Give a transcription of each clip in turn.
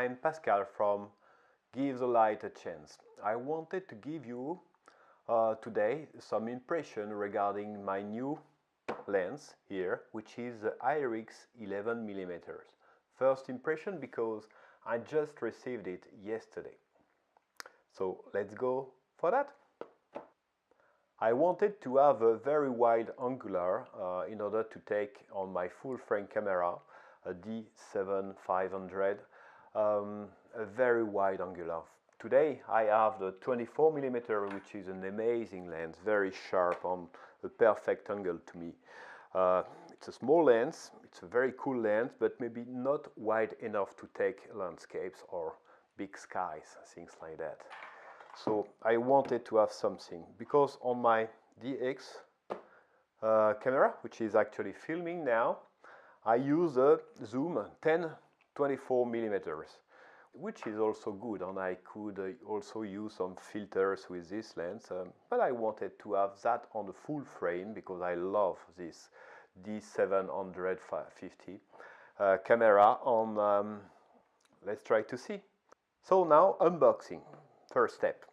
I'm Pascal from Give the Light a Chance. I wanted to give you today some impression regarding my new lens here, which is the Irix 11mm. First impression because I just received it yesterday. So let's go for that. I wanted to have a very wide angular in order to take on my full frame camera, a D7-500, a very wide angular. Today I have the 24mm, which is an amazing lens, very sharp on a perfect angle to me. It's a small lens, it's a very cool lens, but maybe not wide enough to take landscapes or big skies, things like that. So I wanted to have something, because on my DX camera, which is actually filming now, I use a zoom 10-24mm, which is also good, and I could also use some filters with this lens, but I wanted to have that on the full frame because I love this D750 camera on, let's try to see. So now unboxing. First step,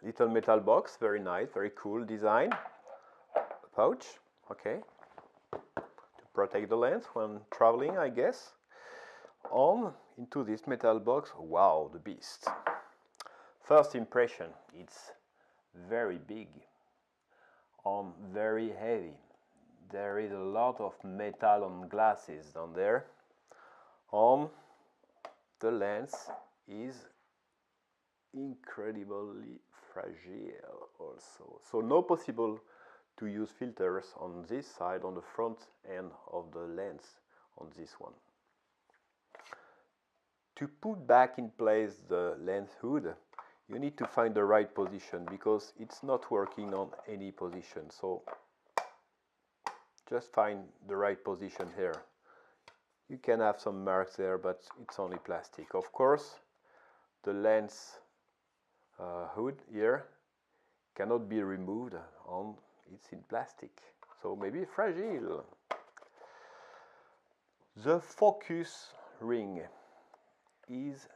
little metal box, very nice, very cool design, a pouch, okay, to protect the lens when traveling, I guess. On into this metal box, wow, the beast. First impression, it's very big, very heavy. There is a lot of metal and glasses down there. The lens is incredibly fragile also, so no possible to use filters on this side, on the front end of the lens, on this one. To put back in place the lens hood, you need to find the right position because it's not working on any position, so just find the right position here. You can have some marks there, but it's only plastic. Of course, the lens hood here cannot be removed, and it's in plastic, so maybe fragile. The focus ring is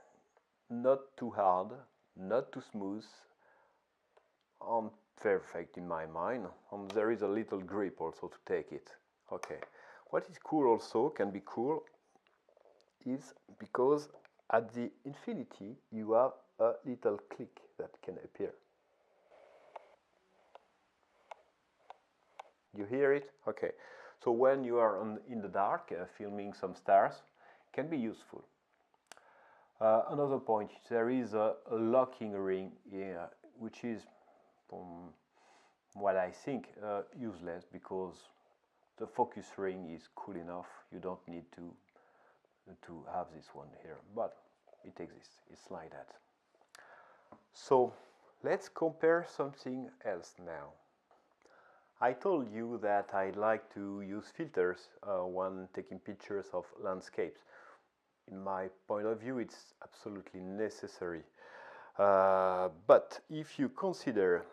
not too hard, not too smooth, and perfect in my mind, and there is a little grip also to take it. Okay, what is cool also, can be cool, is because at the infinity you have a little click that can appear. You hear it? Okay. So when you are in the dark filming some stars, can be useful. Another point, there is a locking ring here, which is, from what I think, useless because the focus ring is cool enough. You don't need to have this one here, but it exists. It's like that. So let's compare something else now. I told you that I like to use filters when taking pictures of landscapes. In my point of view, it's absolutely necessary. But if you consider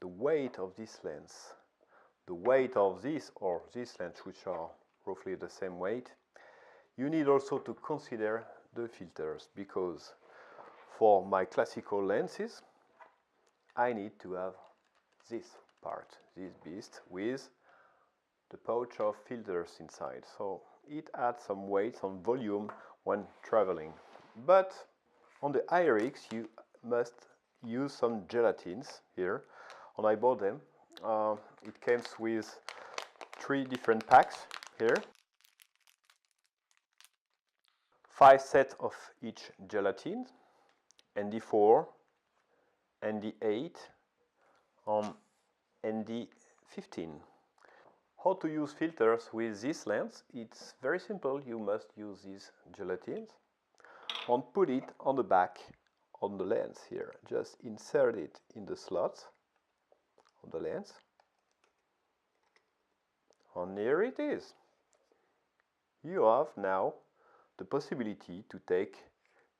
the weight of this lens, the weight of this or this lens, which are roughly the same weight, you need also to consider the filters, because for my classical lenses, I need to have this part, this beast, with the pouch of filters inside. So it adds some weight, some volume when traveling. But on the Irix, you must use some gelatines here, and I bought them. It comes with 3 different packs here. 5 sets of each gelatin, ND4, ND8, ND15. How to use filters with this lens? It's very simple. You must use these gelatins and put it on the back on the lens here. Just insert it in the slots of the lens, and here it is. You have now the possibility to take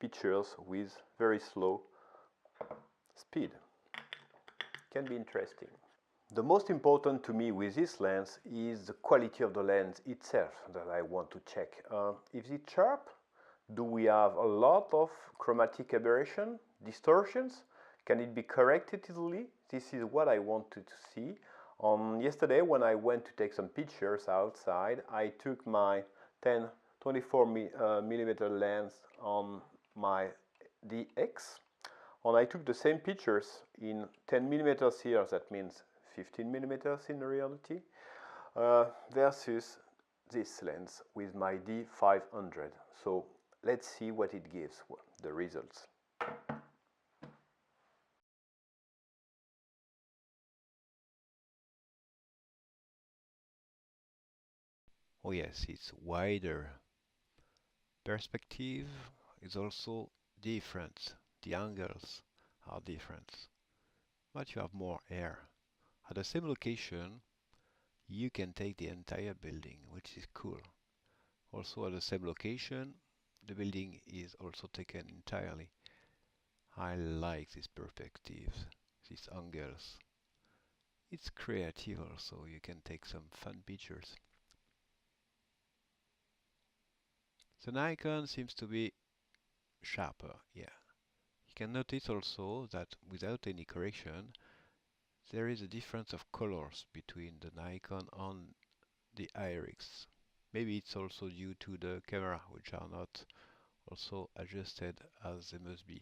pictures with very slow speed. Can be interesting. The most important to me with this lens is the quality of the lens itself that I want to check. If it's sharp, Do we have a lot of chromatic aberration, distortions? Can it be corrected easily? This is what I wanted to see. Yesterday, when I went to take some pictures outside, I took my 24 millimeter lens on my DX, and I took the same pictures in 10 millimeters here, that means 15 millimeters in reality, versus this lens with my D500. So let's see what it gives, the results. Oh yes, it's wider. Perspective is also different. The angles are different. But you have more air. At the same location, you can take the entire building, which is cool. Also at the same location, the building is also taken entirely. I like this perspective, these angles. It's creative also, you can take some fun pictures. The Nikon seems to be sharper, yeah. You can notice also that without any correction, there is a difference of colors between the Nikon and the Irix. Maybe it's also due to the camera, which are not also adjusted as they must be.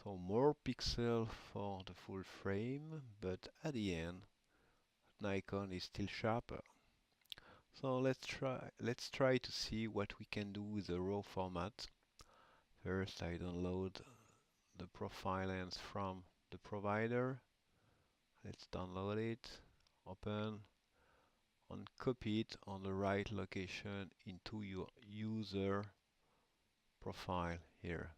So more pixels for the full frame, but at the end, Nikon is still sharper. So let's try to see what we can do with the RAW format. First, I download the profile lens from the provider. Let's download it, open, and copy it on the right location into your user profile here.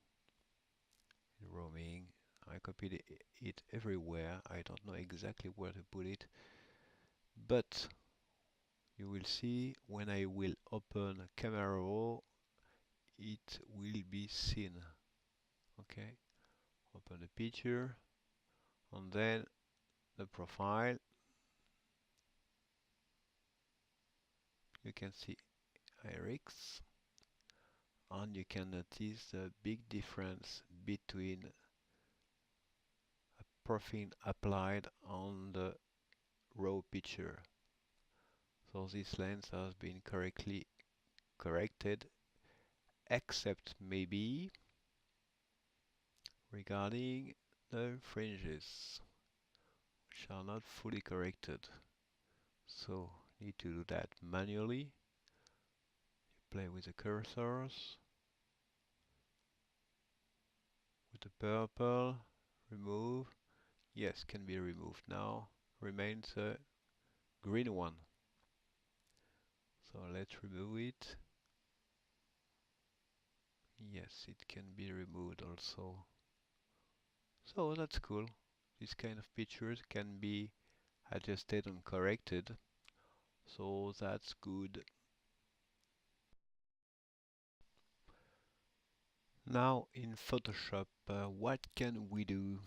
Roaming. I copied it everywhere. I don't know exactly where to put it, but you will see when I will open Camera Raw, it will be seen. Okay, open the picture and then the profile. You can see Irix, and you can notice the big difference between a profile applied on the raw picture. So this lens has been correctly corrected, except maybe regarding the fringes, which are not fully corrected. So need to do that manually. You play with the cursors, with the purple, remove. Yes, can be removed now. Remains a green one. So let's remove it. Yes, it can be removed also. So that's cool. This kind of pictures can be adjusted and corrected. So that's good. Now in Photoshop, what can we do?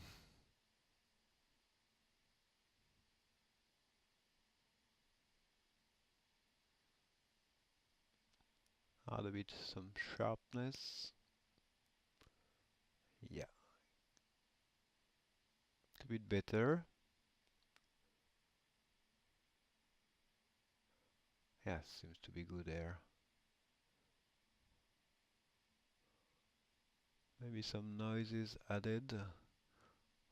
Add a bit some sharpness. Yeah, it's a bit better. Yeah, seems to be good there. Maybe some noises added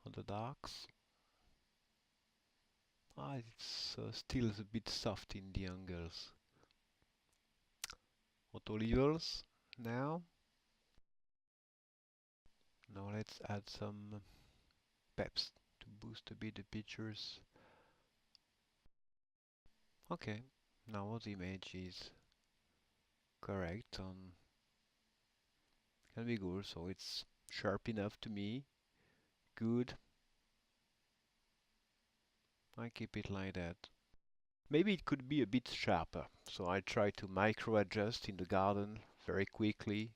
on the darks. Ah, it's still a bit soft in the angles. Auto levels now. Now let's add some peps to boost a bit the pictures. Okay, now the image is correct and can be good, so it's sharp enough to me. Good. I keep it like that. Maybe it could be a bit sharper, so I try to micro adjust in the garden very quickly,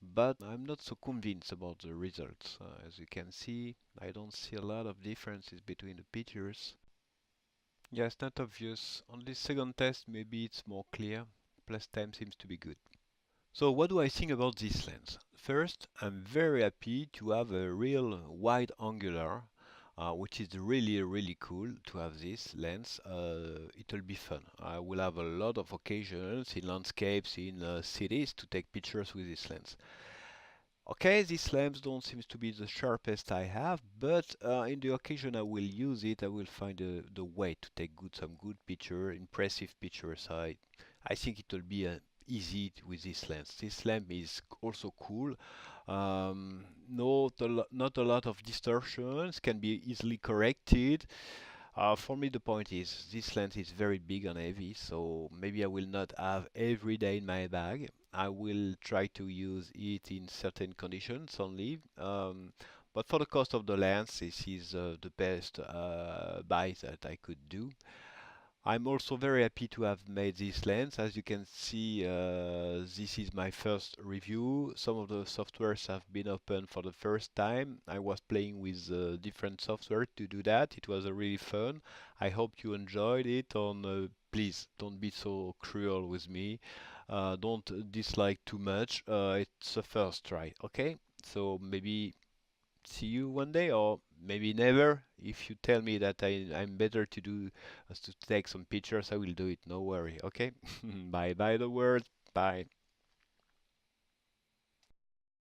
but I'm not so convinced about the results. As you can see, I don't see a lot of differences between the pictures. Yeah, it's not obvious. On this second test, maybe it's more clear. Plus time seems to be good. So what do I think about this lens? First, I'm very happy to have a real wide angular, which is really cool to have this lens. It will be fun. I will have a lot of occasions in landscapes, in cities to take pictures with this lens. Okay, these lamps don't seem to be the sharpest I have, but in the occasion I will use it. I will find the way to take some good picture, impressive pictures. I think it will be easy with this lens. This lamp is also cool. Not a lot of distortions, can be easily corrected. For me, the point is this lens is very big and heavy, so maybe I will not have every day in my bag. I will try to use it in certain conditions only. But for the cost of the lens, this is the best buy that I could do. I'm also very happy to have made this lens. As you can see, this is my first review. Some of the softwares have been opened for the first time. I was playing with different software to do that. It was really fun. I hope you enjoyed it. Please don't be so cruel with me. Don't dislike too much. It's a first try, okay? So maybe see you one day or maybe never. If you tell me that I'm better to do to take some pictures, I will do it. No worry. Okay. Bye bye the world. Bye.